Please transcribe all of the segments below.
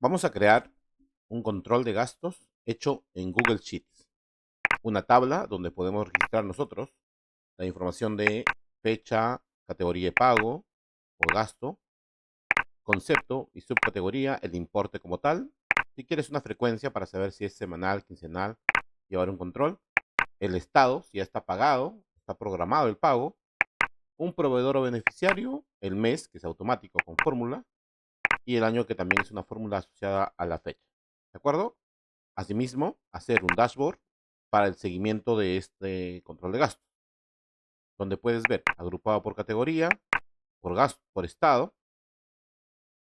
Vamos a crear un control de gastos hecho en Google Sheets. Una tabla donde podemos registrar nosotros la información de fecha, categoría de pago o gasto, concepto y subcategoría, el importe como tal. Si quieres una frecuencia para saber si es semanal, quincenal, llevar un control. El estado, si ya está pagado, está programado el pago. Un proveedor o beneficiario, el mes, que es automático con fórmula, y el año, que también es una fórmula asociada a la fecha. ¿De acuerdo? Asimismo, hacer un dashboard para el seguimiento de este control de gastos, donde puedes ver agrupado por categoría, por gasto, por estado,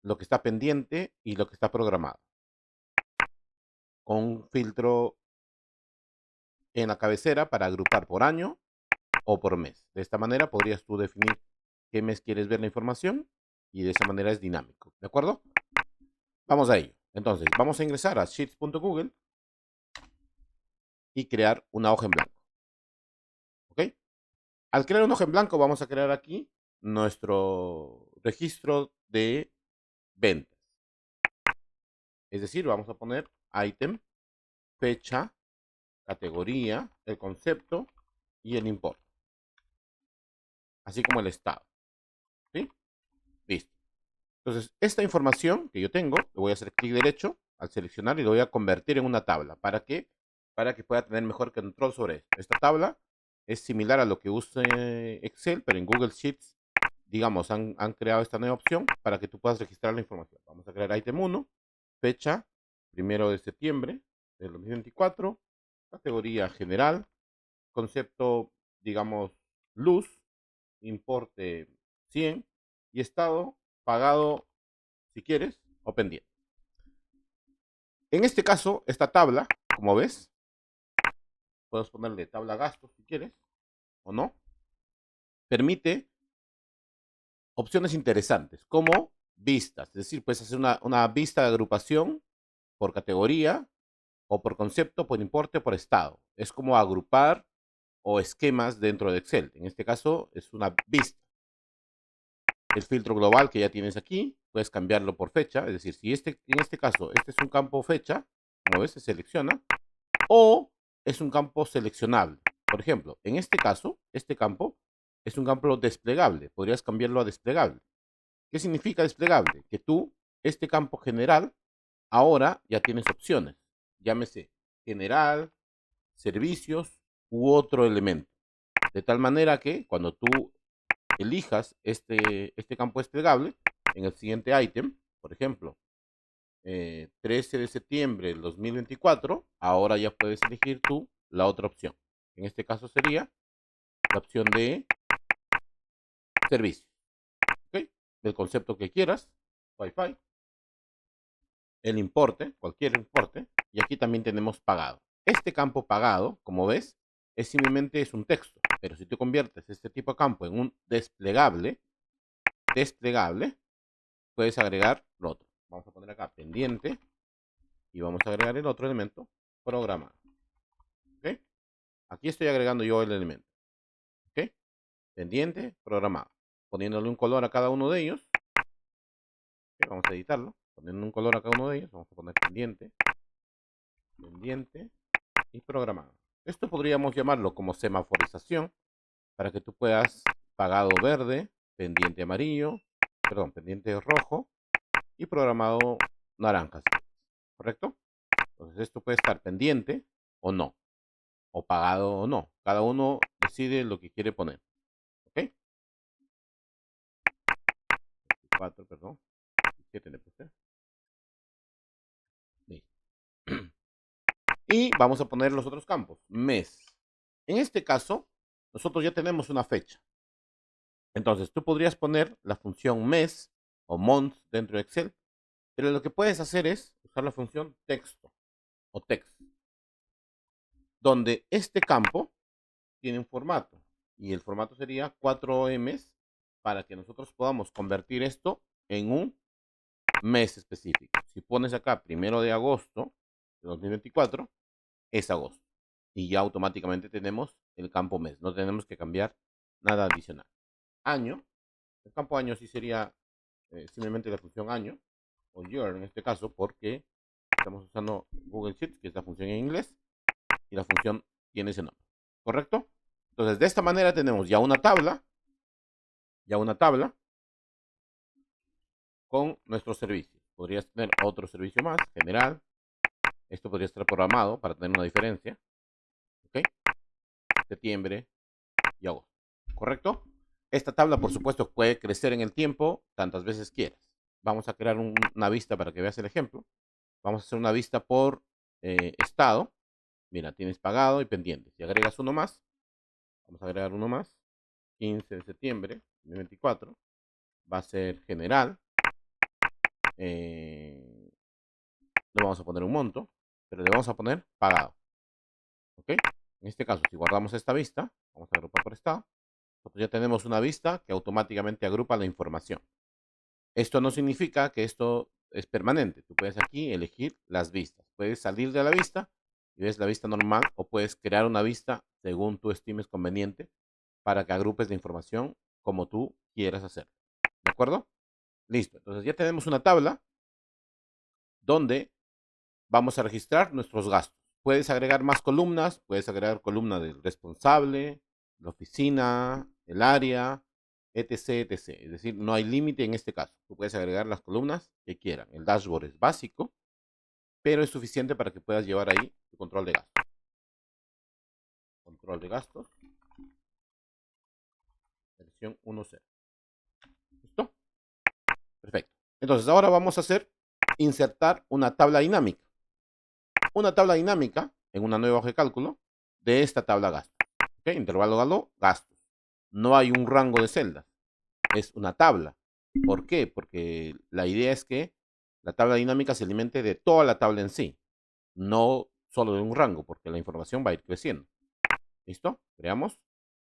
lo que está pendiente y lo que está programado, con un filtro en la cabecera para agrupar por año o por mes. De esta manera podrías tú definir qué mes quieres ver la información y de esa manera es dinámico. ¿De acuerdo? Vamos a ello. Entonces, vamos a ingresar a sheets.google y crear una hoja en blanco. ¿Ok? Al crear una hoja en blanco, vamos a crear aquí nuestro registro de ventas. Es decir, vamos a poner item, fecha, categoría, el concepto y el importe. Así como el estado. ¿Sí? Listo. Entonces, esta información que yo tengo, le voy a hacer clic derecho al seleccionar y lo voy a convertir en una tabla. ¿Para qué? Para que pueda tener mejor control sobre esto. Esta tabla es similar a lo que usa Excel, pero en Google Sheets, digamos, han creado esta nueva opción para que tú puedas registrar la información. Vamos a crear item 1, fecha, 1 de septiembre del 2024, categoría general, concepto, digamos, luz, importe 100 y estado pagado si quieres o pendiente. En este caso, esta tabla, como ves, puedes ponerle tabla gastos si quieres o no, permite opciones interesantes como vistas, es decir, puedes hacer una vista de agrupación por categoría o por concepto, por importe, por estado. Es como agrupar o esquemas dentro de Excel. En este caso es una vista. El filtro global que ya tienes aquí, puedes cambiarlo por fecha, es decir, si en este caso este es un campo fecha, como ves, se selecciona, o es un campo seleccionable. Por ejemplo, en este caso, este campo es un campo desplegable. Podrías cambiarlo a desplegable. ¿Qué significa desplegable? Que tú, este campo general, ahora ya tienes opciones. Llámese general, servicios u otro elemento. De tal manera que cuando tú elijas este campo desplegable, en el siguiente ítem, por ejemplo, 13 de septiembre del 2024, ahora ya puedes elegir tú la otra opción. En este caso sería la opción de servicio. ¿Ok? Del concepto que quieras, Wi-Fi, el importe, cualquier importe, y aquí también tenemos pagado. Este campo pagado, como ves, es simplemente es un texto, pero si tú conviertes este tipo de campo en un desplegable, puedes agregar lo otro. Vamos a poner acá pendiente y vamos a agregar el otro elemento, programado. ¿Ok? Aquí estoy agregando yo el elemento. ¿Ok? Pendiente, programado. Poniéndole un color a cada uno de ellos. ¿Ok? Vamos a editarlo. Poniendo un color a cada uno de ellos. Vamos a poner pendiente, pendiente y programado. Esto podríamos llamarlo como semaforización para que tú puedas pagado verde, pendiente amarillo, perdón, pendiente rojo y programado naranja. ¿Correcto? Entonces esto puede estar pendiente o no, o pagado o no. Cada uno decide lo que quiere poner. ¿Ok? 4, perdón. 7 le puse. Listo. Y vamos a poner los otros campos. Mes. En este caso, nosotros ya tenemos una fecha. Entonces, tú podrías poner la función mes o month dentro de Excel, pero lo que puedes hacer es usar la función texto o text, donde este campo tiene un formato y el formato sería 4Ms para que nosotros podamos convertir esto en un mes específico. Si pones acá 1 de agosto de 2024, es agosto. Y ya automáticamente tenemos el campo mes. No tenemos que cambiar nada adicional. Año. El campo año sí sería simplemente la función año. o your en este caso, porque estamos usando Google Sheets, que es la función en inglés, y la función tiene ese nombre, ¿correcto? Entonces, de esta manera tenemos ya una tabla con nuestros servicios. Podrías tener otro servicio más, general. Esto podría estar programado para tener una diferencia. ¿Ok? Septiembre y agosto. ¿Correcto? Esta tabla, por supuesto, puede crecer en el tiempo tantas veces quieras. Vamos a crear una vista para que veas el ejemplo. Vamos a hacer una vista por estado. Mira, tienes pagado y pendiente. Si agregas uno más, vamos a agregar uno más. 15 de septiembre de 2024. Va a ser general. Le vamos a poner un monto, pero le vamos a poner pagado. ¿Ok? En este caso, si guardamos esta vista, vamos a agrupar por estado. Nosotros ya tenemos una vista que automáticamente agrupa la información. Esto no significa que esto es permanente. Tú puedes aquí elegir las vistas. Puedes salir de la vista y ves la vista normal, o puedes crear una vista según tú estimes conveniente para que agrupes la información como tú quieras hacerlo. ¿De acuerdo? Listo. Entonces ya tenemos una tabla donde vamos a registrar nuestros gastos. Puedes agregar más columnas, puedes agregar columna del responsable, la oficina, el área, etc, etc. Es decir, no hay límite en este caso. Tú puedes agregar las columnas que quieran. El dashboard es básico, pero es suficiente para que puedas llevar ahí tu control de gastos. Control de gastos. Versión 1.0. ¿Listo? Perfecto. Entonces ahora vamos a insertar una tabla dinámica. Una tabla dinámica en una nueva hoja de cálculo de esta tabla gastos. ¿Okay? Intervalo gastos. No hay un rango de celdas. Es una tabla. ¿Por qué? Porque la idea es que la tabla dinámica se alimente de toda la tabla en sí. No solo de un rango, porque la información va a ir creciendo. ¿Listo? Creamos.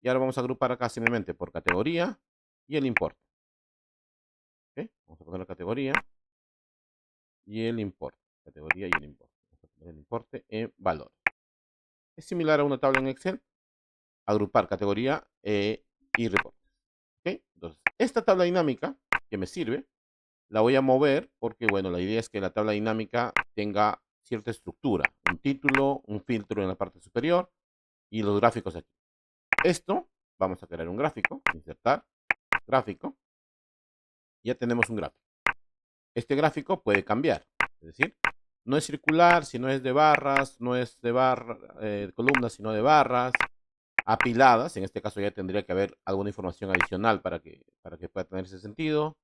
Y ahora vamos a agrupar acá simplemente por categoría y el importe. ¿Okay? Vamos a poner la categoría y el importe. Categoría y el importe. Vamos a poner el importe en valores. Es similar a una tabla en Excel. Agrupar categoría y reportes. ¿Okay? Entonces, esta tabla dinámica que me sirve, la voy a mover porque, bueno, la idea es que la tabla dinámica tenga cierta estructura. Un título, un filtro en la parte superior y los gráficos aquí. Esto, vamos a crear un gráfico, insertar, gráfico. Ya tenemos un gráfico. Este gráfico puede cambiar, es decir, no es circular, sino es de barras, no es de columnas, sino de barras, apiladas. En este caso ya tendría que haber alguna información adicional para que pueda tener ese sentido,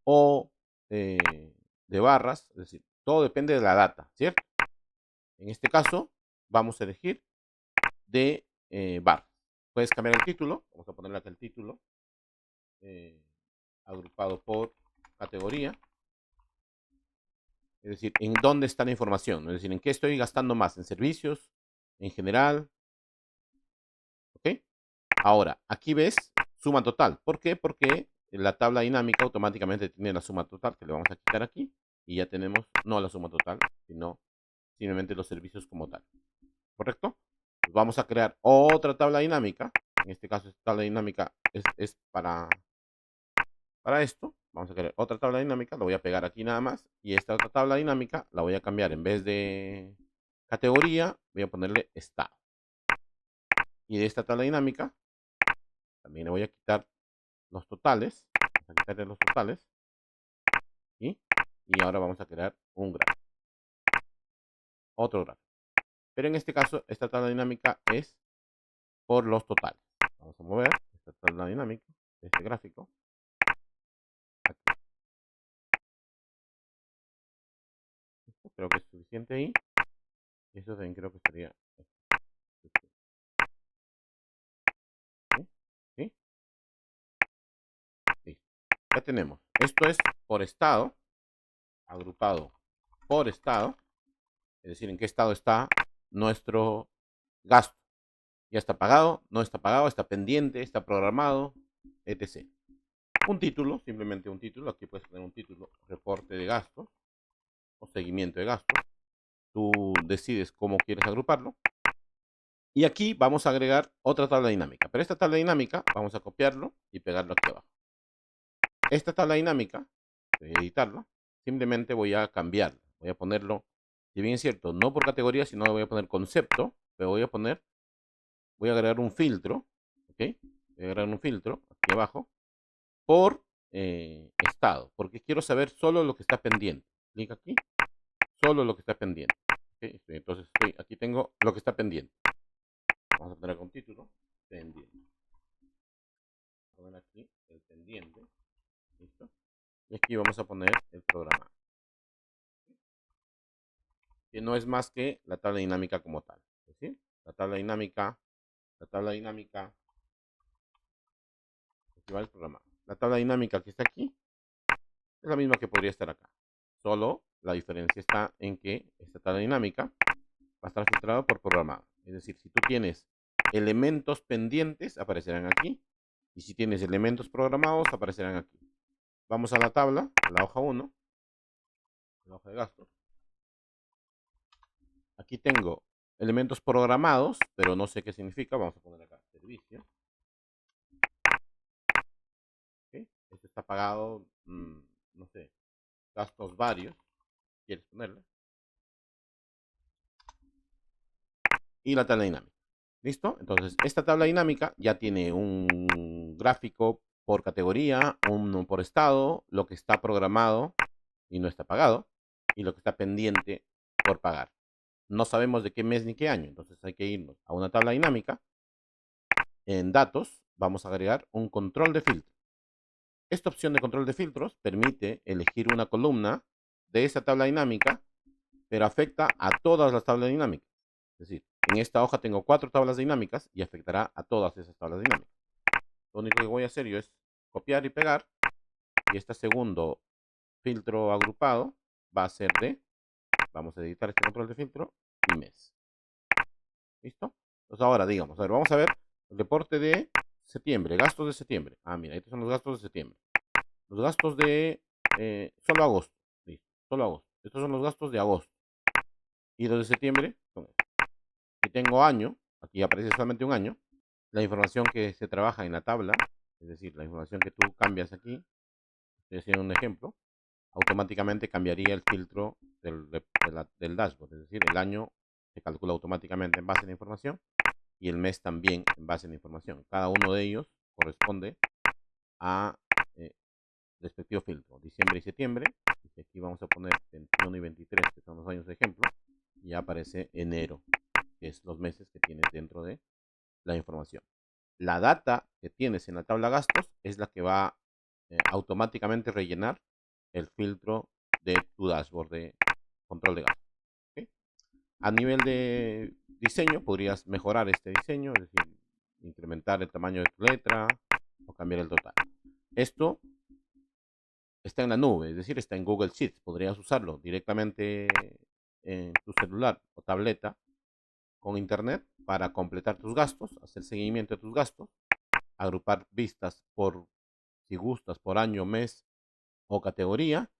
o de barras, es decir, todo depende de la data, ¿cierto? En este caso vamos a elegir de barras. Puedes cambiar el título, vamos a ponerle acá el título, agrupado por categoría, es decir, en dónde está la información, es decir, en qué estoy gastando más, en servicios, en general. ¿Ok? Ahora, aquí ves suma total. ¿Por qué? Porque la tabla dinámica automáticamente tiene la suma total, que le vamos a quitar aquí, y ya tenemos no la suma total, sino simplemente los servicios como tal. ¿Correcto? Pues vamos a crear otra tabla dinámica. En este caso, esta tabla dinámica es para esto. Vamos a crear otra tabla dinámica, lo voy a pegar aquí nada más, y esta otra tabla dinámica la voy a cambiar. En vez de categoría, voy a ponerle estado. Y de esta tabla dinámica también le voy a quitar los totales. Vamos a quitarle los totales. ¿Sí? Y ahora vamos a crear un gráfico. Otro gráfico. Pero en este caso, esta tabla dinámica es por los totales. Vamos a mover esta tabla dinámica, este gráfico. Aquí. Esto creo que es suficiente ahí. Y esto también creo que estaría. ¿Sí? ¿Sí? Listo. Ya tenemos. Esto es por estado. Agrupado por estado. Es decir, en qué estado está nuestro gasto. Ya está pagado, no está pagado, está pendiente, está programado, etc. Un título, simplemente un título. Aquí puedes poner un título, reporte de gasto o seguimiento de gasto. Tú decides cómo quieres agruparlo. Y aquí vamos a agregar otra tabla dinámica. Pero esta tabla dinámica vamos a copiarlo y pegarlo aquí abajo. Esta tabla dinámica, voy a editarla, simplemente voy a cambiarlo. Voy a ponerlo, si bien es cierto, no por categoría, sino voy a poner concepto, pero voy a agregar un filtro, ¿ok? Voy a agregar un filtro aquí abajo por estado, porque quiero saber solo lo que está pendiente. Clic aquí, solo lo que está pendiente. ¿Okay? Entonces aquí tengo lo que está pendiente. Vamos a poner con título, pendiente. Vamos a poner aquí el pendiente. ¿Listo? Y aquí vamos a poner el programa. Que no es más que la tabla dinámica como tal. ¿Sí? La tabla dinámica, aquí va el programa. La tabla dinámica que está aquí es la misma que podría estar acá. Solo la diferencia está en que esta tabla dinámica va a estar filtrada por programado. Es decir, si tú tienes elementos pendientes, aparecerán aquí. Y si tienes elementos programados, aparecerán aquí. Vamos a la tabla, a la hoja 1, la hoja de gastos. Aquí tengo elementos programados, pero no sé qué significa. Vamos a poner acá, servicio. ¿Okay? Esto está pagado, no sé, gastos varios. ¿Quieres ponerle? Y la tabla dinámica. ¿Listo? Entonces, esta tabla dinámica ya tiene un gráfico por categoría, uno por estado, lo que está programado y no está pagado, y lo que está pendiente por pagar. No sabemos de qué mes ni qué año, entonces hay que irnos a una tabla dinámica. En datos vamos a agregar un control de filtro. Esta opción de control de filtros permite elegir una columna de esa tabla dinámica, pero afecta a todas las tablas dinámicas. Es decir, en esta hoja tengo 4 tablas dinámicas y afectará a todas esas tablas dinámicas. Lo único que voy a hacer yo es copiar y pegar, y este segundo filtro agrupado va a ser vamos a editar este control de filtro y mes. ¿Listo? Entonces ahora digamos, a ver, vamos a ver el reporte de septiembre, gastos de septiembre. Mira, estos son los gastos de septiembre. Los gastos de solo agosto. Listo, solo agosto. Estos son los gastos de agosto. Y los de septiembre son estos. Si tengo año, aquí aparece solamente un año. La información que se trabaja en la tabla, es decir, la información que tú cambias aquí, estoy haciendo un ejemplo, automáticamente cambiaría el filtro del dashboard. Es decir, el año se calcula automáticamente en base a la información y el mes también en base a la información. Cada uno de ellos corresponde a respectivo filtro, diciembre y septiembre. Y aquí vamos a poner 21 y 23, que son los años de ejemplo, y ya aparece enero, que es los meses que tienes dentro de la información. La data que tienes en la tabla gastos es la que va automáticamente rellenar el filtro de tu dashboard de control de gastos. ¿Okay? A nivel de diseño, podrías mejorar este diseño, es decir, incrementar el tamaño de tu letra o cambiar el total. Esto está en la nube, es decir, está en Google Sheets. Podrías usarlo directamente en tu celular o tableta con internet para completar tus gastos, hacer seguimiento de tus gastos, agrupar vistas por, si gustas, por año, mes o categoría,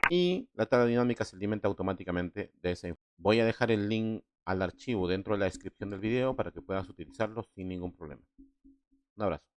y la tabla dinámica se alimenta automáticamente de esa información. Voy a dejar el link al archivo dentro de la descripción del video para que puedas utilizarlo sin ningún problema. Un abrazo.